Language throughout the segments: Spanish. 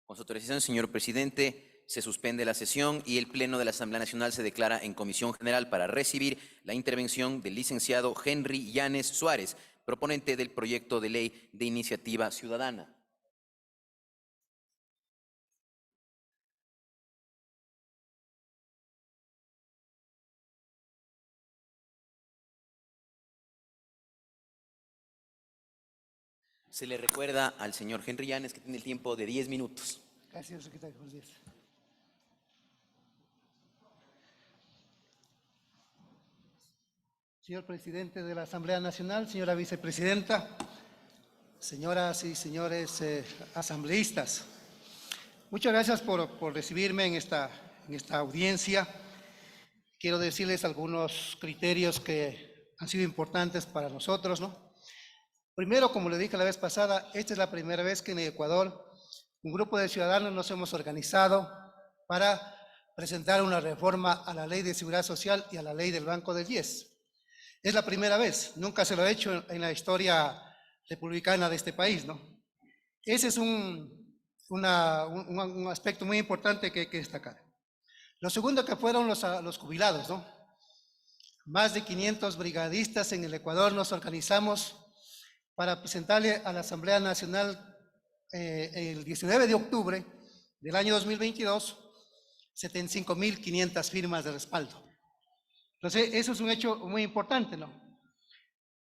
Con su autorización, señor presidente, se suspende la sesión y el Pleno de la Asamblea Nacional se declara en comisión general para recibir la intervención del licenciado Henry Yanes Suárez, proponente del proyecto de ley de iniciativa ciudadana. Se le recuerda al señor Henry Yanes que tiene el tiempo de 10 minutos. Gracias, secretario. Buenos días. Señor presidente de la Asamblea Nacional, señora vicepresidenta, señoras y señores asambleístas, muchas gracias por recibirme en esta audiencia. Quiero decirles algunos criterios que han sido importantes para nosotros, ¿no? Primero, como le dije la vez pasada, esta es la primera vez que en Ecuador un grupo de ciudadanos nos hemos organizado para presentar una reforma a la Ley de Seguridad Social y a la Ley del Banco del IES. Es la primera vez, nunca se lo ha hecho en la historia republicana de este país, ¿no? Ese es un aspecto muy importante que hay que destacar. Lo segundo que fueron los jubilados, ¿no? Más de 500 brigadistas en el Ecuador nos organizamos para presentarle a la Asamblea Nacional el 19 de octubre del año 2022, 75.500 firmas de respaldo. Entonces, eso es un hecho muy importante, ¿no?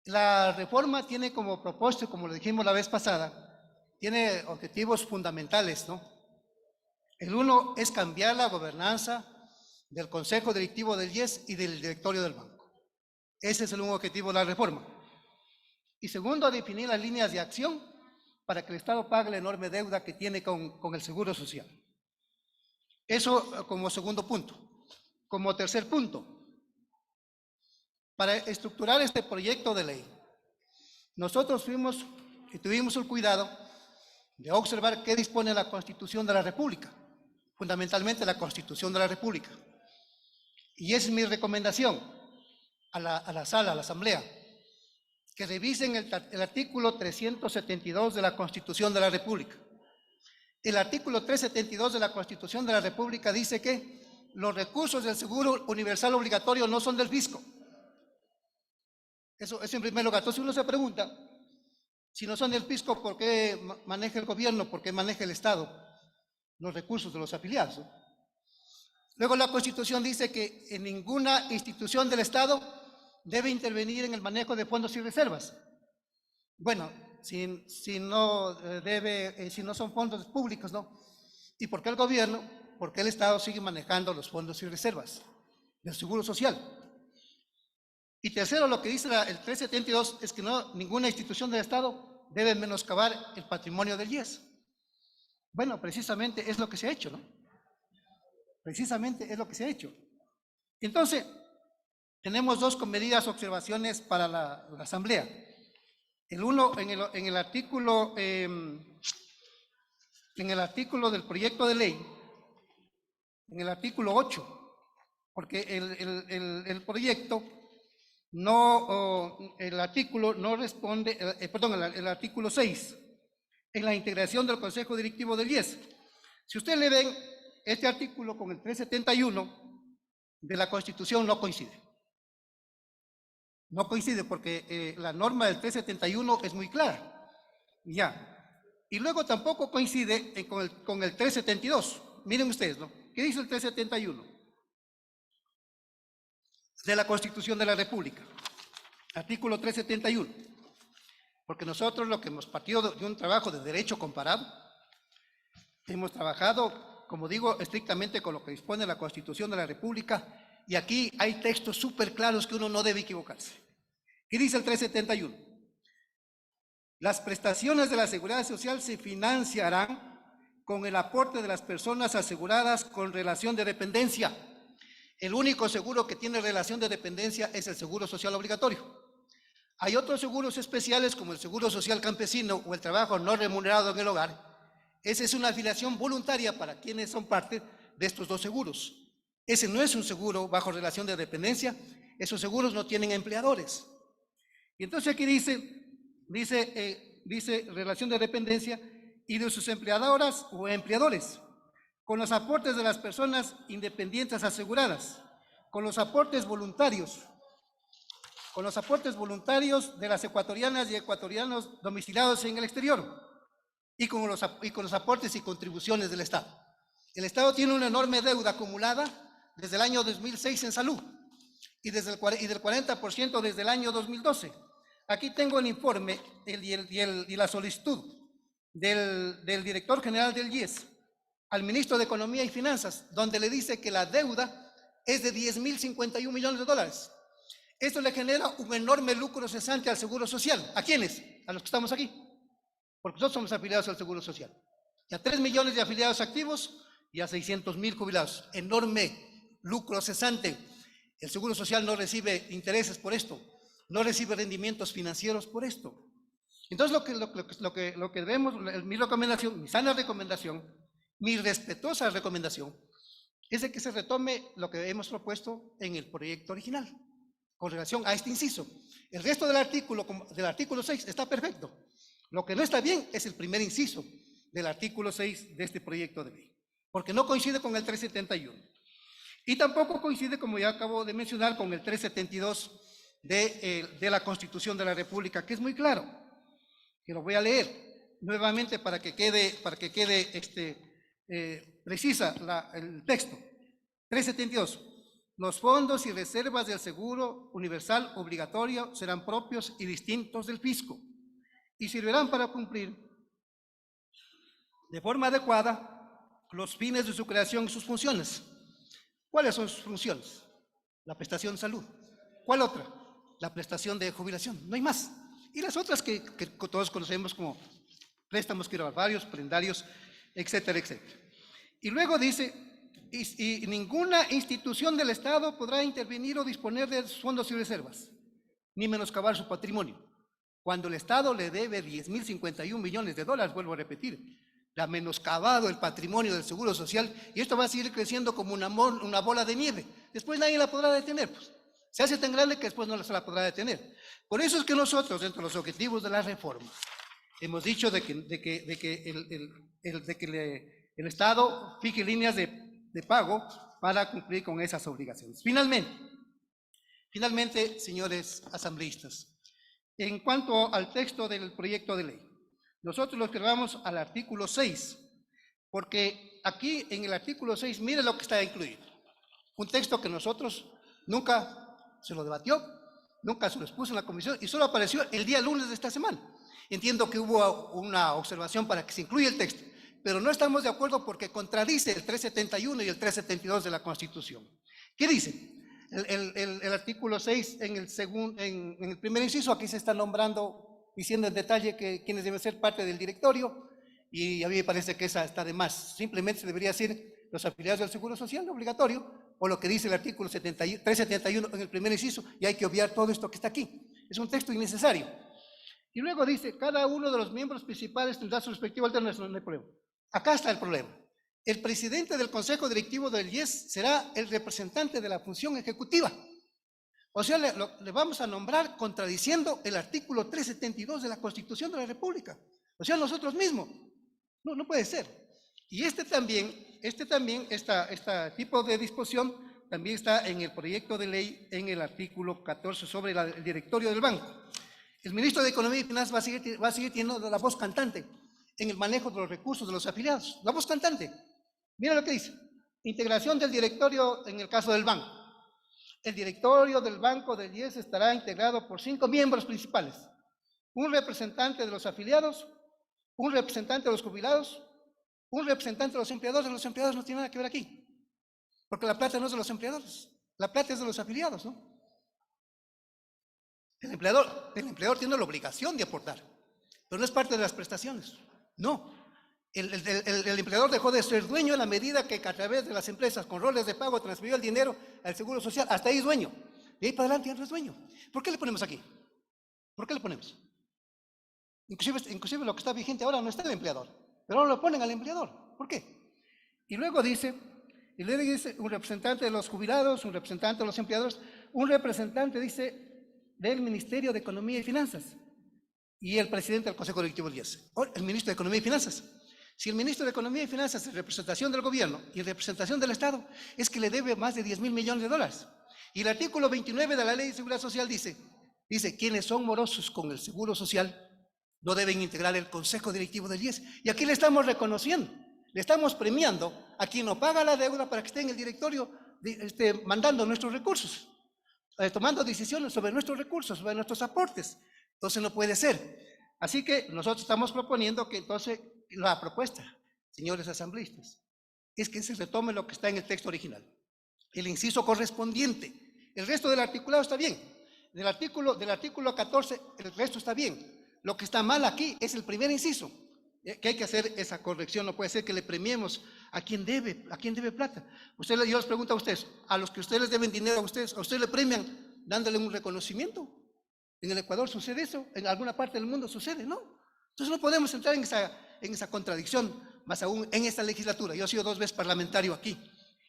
La reforma tiene como propósito, como lo dijimos la vez pasada, tiene objetivos fundamentales, ¿no? El uno es cambiar la gobernanza del Consejo Directivo del IES y del Directorio del Banco. Ese es el un objetivo de la reforma. Y segundo, definir las líneas de acción para que el Estado pague la enorme deuda que tiene con el Seguro Social. Eso como segundo punto. Como tercer punto, para estructurar este proyecto de ley, nosotros fuimos y tuvimos el cuidado de observar qué dispone la Constitución de la República, fundamentalmente la Constitución de la República. Y es mi recomendación a la sala, a la Asamblea, que revisen el artículo 372 de la Constitución de la República. El artículo 372 de la Constitución de la República dice que los recursos del seguro universal obligatorio no son del fisco. Eso en primer lugar. Entonces uno se pregunta, si no son del fisco, ¿por qué maneja el gobierno? ¿Por qué maneja el Estado los recursos de los afiliados? Luego la Constitución dice que en ninguna institución del Estado debe intervenir en el manejo de fondos y reservas. Bueno, si no son fondos públicos, ¿no? ¿Y por qué el gobierno, por qué el Estado sigue manejando los fondos y reservas del Seguro Social? Y tercero, lo que dice el 372 es que ninguna institución del Estado debe menoscabar el patrimonio del IES. Bueno, precisamente es lo que se ha hecho, ¿no? Precisamente es lo que se ha hecho. Entonces, tenemos dos medidas, observaciones para la Asamblea. El uno, en el artículo del proyecto de ley, en el artículo 8, porque el proyecto el artículo no responde, el artículo 6, en la integración del Consejo Directivo del IES. Si ustedes le ven, este artículo con el 371 de la Constitución no coincide. No coincide porque la norma del 371 es muy clara. Ya. Y luego tampoco coincide con el 372. Miren ustedes, ¿no? ¿Qué dice el 371? De la Constitución de la República. Artículo 371. Porque nosotros lo que hemos partido de un trabajo de derecho comparado, hemos trabajado, como digo, estrictamente con lo que dispone la Constitución de la República, y aquí hay textos súper claros que uno no debe equivocarse. ¿Qué dice el 371? Las prestaciones de la Seguridad Social se financiarán con el aporte de las personas aseguradas con relación de dependencia. El único seguro que tiene relación de dependencia es el Seguro Social Obligatorio. Hay otros seguros especiales como el Seguro Social Campesino o el trabajo no remunerado en el hogar. Esa es una afiliación voluntaria para quienes son parte de estos dos seguros. Ese no es un seguro bajo relación de dependencia, esos seguros no tienen empleadores. Y entonces aquí dice relación de dependencia, y de sus empleadoras o empleadores, con los aportes de las personas independientes aseguradas, con los aportes voluntarios de las ecuatorianas y ecuatorianos domiciliados en el exterior, y con los aportes y contribuciones del Estado. El Estado tiene una enorme deuda acumulada desde el año 2006 en salud y del 40% desde el año 2012. Aquí tengo el informe y la solicitud del director general del IES al ministro de Economía y Finanzas, donde le dice que la deuda es de 10.051 millones de dólares. Esto le genera un enorme lucro cesante al Seguro Social. ¿A quiénes? A los que estamos aquí, porque nosotros somos afiliados al Seguro Social. Y a 3 millones de afiliados activos y a 600.000 jubilados. Enorme lucro cesante. El Seguro Social no recibe intereses por esto, no recibe rendimientos financieros por esto. Entonces, lo que debemos, mi recomendación, mi sana recomendación, mi respetuosa recomendación, es de que se retome lo que hemos propuesto en el proyecto original, con relación a este inciso. El resto del artículo 6 está perfecto. Lo que no está bien es el primer inciso del artículo 6 de este proyecto de ley, porque no coincide con el 371. Y tampoco coincide, como ya acabo de mencionar, con el 372 de la Constitución de la República, que es muy claro, que lo voy a leer nuevamente para que quede precisa el texto. 372. Los fondos y reservas del seguro universal obligatorio serán propios y distintos del fisco y servirán para cumplir de forma adecuada los fines de su creación y sus funciones. ¿Cuáles son sus funciones? La prestación de salud. ¿Cuál otra? La prestación de jubilación. No hay más. Y las otras que todos conocemos como préstamos quirobarvarios, prendarios, etcétera, etcétera. Y luego dice, y ninguna institución del Estado podrá intervenir o disponer de fondos y reservas, ni menoscabar su patrimonio. Cuando el Estado le debe 10.051 millones de dólares, vuelvo a repetir, le ha menoscabado el patrimonio del Seguro Social y esto va a seguir creciendo como una bola de nieve. Después nadie la podrá detener, pues. Se hace tan grande que después no se la podrá detener. Por eso es que nosotros, dentro de los objetivos de la reforma, hemos dicho de que el Estado fije líneas de pago para cumplir con esas obligaciones. Finalmente, señores asambleístas, en cuanto al texto del proyecto de ley, nosotros lo observamos al artículo 6, porque aquí en el artículo 6, mire lo que está incluido. Un texto que nosotros nunca se lo debatió, nunca se lo expuso en la comisión y solo apareció el día lunes de esta semana. Entiendo que hubo una observación para que se incluya el texto, pero no estamos de acuerdo porque contradice el 371 y el 372 de la Constitución. ¿Qué dice? El artículo 6, en el primer inciso, aquí se está nombrando, diciendo en detalle que quienes deben ser parte del directorio, y a mí me parece que esa está de más. Simplemente se debería decir los afiliados del Seguro Social, obligatorio, o lo que dice el artículo 371 en el primer inciso, y hay que obviar todo esto que está aquí. Es un texto innecesario. Y luego dice, cada uno de los miembros principales tendrá su respectivo alternario, no hay problema. Acá está el problema. El presidente del Consejo Directivo del IES será el representante de la función ejecutiva. O sea, le vamos a nombrar contradiciendo el artículo 372 de la Constitución de la República. O sea, nosotros mismos. No puede ser. Y este tipo de disposición también está en el proyecto de ley en el artículo 14 sobre el directorio del banco. El ministro de Economía y Finanzas va a seguir teniendo la voz cantante en el manejo de los recursos de los afiliados. La voz cantante. Mira lo que dice. Integración del directorio en el caso del banco. El directorio del banco del IES estará integrado por 5 miembros principales. Un representante de los afiliados, un representante de los jubilados, un representante de los empleadores. Los empleadores no tienen nada que ver aquí, porque la plata no es de los empleadores, la plata es de los afiliados, ¿no? El empleador tiene la obligación de aportar, pero no es parte de las prestaciones. No, el empleador dejó de ser dueño en la medida que a través de las empresas con roles de pago transfirió el dinero al Seguro Social. Hasta ahí es dueño, de ahí para adelante ya no es dueño. ¿Por qué le ponemos aquí? ¿Por qué le ponemos? Inclusive lo que está vigente ahora no está el empleador, pero ahora lo ponen al empleador. ¿Por qué? Y luego dice un representante de los jubilados, un representante de los empleadores, un representante, dice, del Ministerio de Economía y Finanzas y el presidente del Consejo Directivo del IES, o el ministro de Economía y Finanzas. Si el ministro de Economía y Finanzas es representación del gobierno y representación del Estado, es que le debe más de 10.000 millones de dólares. Y el artículo 29 de la Ley de Seguridad Social dice, quienes son morosos con el Seguro Social no deben integrar el Consejo Directivo del IES. Y aquí le estamos reconociendo, le estamos premiando a quien no paga la deuda para que esté en el directorio mandando nuestros recursos, tomando decisiones sobre nuestros recursos, sobre nuestros aportes. Entonces no puede ser. Así que nosotros estamos proponiendo que entonces la propuesta, señores asambleístas, es que se retome lo que está en el texto original, el inciso correspondiente. El resto del articulado está bien. Del artículo 14, el resto está bien. Lo que está mal aquí es el primer inciso, que hay que hacer esa corrección. No puede ser que le premiemos a quien debe plata. Yo les pregunto a ustedes, a los que ustedes les deben dinero a ustedes le premian dándole un reconocimiento. En el Ecuador sucede eso, en alguna parte del mundo sucede, ¿no? Entonces no podemos entrar en esa contradicción, más aún en esta legislatura. Yo he sido 2 veces parlamentario aquí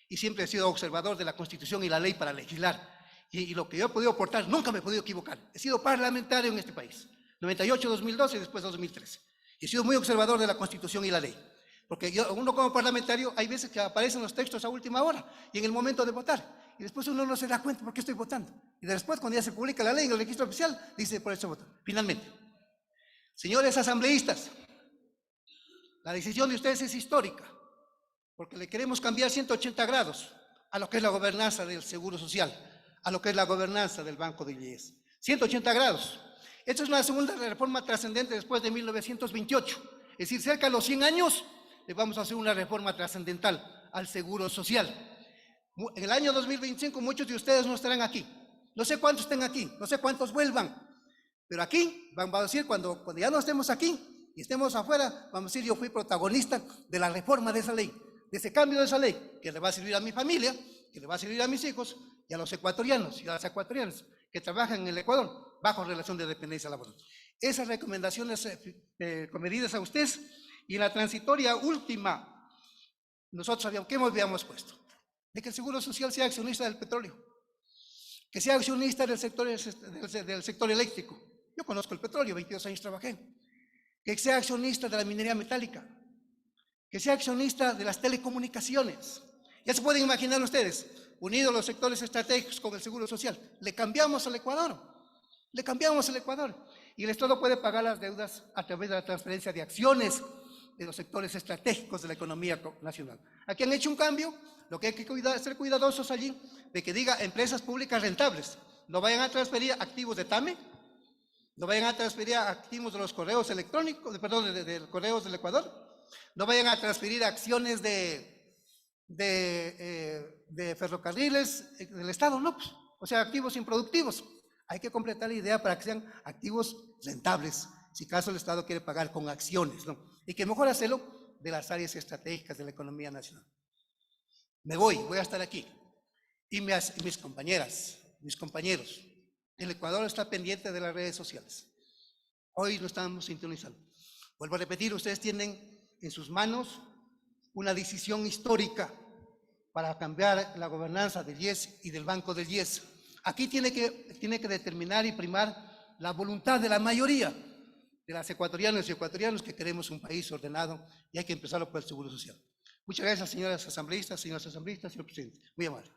y siempre he sido observador de la Constitución y la ley para legislar. Y lo que yo he podido aportar, nunca me he podido equivocar. He sido parlamentario en este país, 98, 2012 y después 2013. Y he sido muy observador de la Constitución y la ley. Porque uno como parlamentario, hay veces que aparecen los textos a última hora y en el momento de votar. Y después uno no se da cuenta por qué estoy votando. Y después, cuando ya se publica la ley en el registro oficial, dice por eso voto. Finalmente, señores asambleístas, la decisión de ustedes es histórica, porque le queremos cambiar 180 grados a lo que es la gobernanza del Seguro Social, a lo que es la gobernanza del Banco del IES. 180 grados. Esta es una segunda reforma trascendente después de 1928. Es decir, cerca de los 100 años le vamos a hacer una reforma trascendental al Seguro Social. En el año 2025 muchos de ustedes no estarán aquí. No sé cuántos estén aquí, no sé cuántos vuelvan. Pero aquí, vamos a decir, cuando ya no estemos aquí y estemos afuera, vamos a decir, yo fui protagonista de la reforma de esa ley, de ese cambio de esa ley, que le va a servir a mi familia, que le va a servir a mis hijos y a los ecuatorianos y a las ecuatorianas que trabajan en el Ecuador bajo relación de dependencia laboral. Esas recomendaciones comedidas a ustedes, y en la transitoria última, nosotros ¿qué habíamos puesto? De que el Seguro Social sea accionista del petróleo, que sea accionista del sector eléctrico. Yo conozco el petróleo, 22 años trabajé. Que sea accionista de la minería metálica, que sea accionista de las telecomunicaciones. Ya se pueden imaginar ustedes, unidos los sectores estratégicos con el Seguro Social, le cambiamos al Ecuador, y el Estado puede pagar las deudas a través de la transferencia de acciones de los sectores estratégicos de la economía nacional. Aquí han hecho un cambio. Lo que hay que ser cuidadosos allí, de que diga empresas públicas rentables. No vayan a transferir activos de TAME, no vayan a transferir activos de los correos electrónicos, de correos del Ecuador, no vayan a transferir acciones de ferrocarriles del Estado, no, pues, o sea, activos improductivos. Hay que completar la idea para que sean activos rentables, si acaso el Estado quiere pagar con acciones, ¿no? Y que mejor hacerlo de las áreas estratégicas de la economía nacional. Me voy a estar aquí. Y mis compañeras, mis compañeros, el Ecuador está pendiente de las redes sociales. Hoy lo estamos sintonizando. Vuelvo a repetir, ustedes tienen en sus manos una decisión histórica para cambiar la gobernanza del IES y del Banco del IES. Aquí tiene que determinar y primar la voluntad de la mayoría de las ecuatorianas y ecuatorianos que queremos un país ordenado, y hay que empezarlo por el Seguro Social. Muchas gracias, señores asambleístas, señor presidente. Muy amable.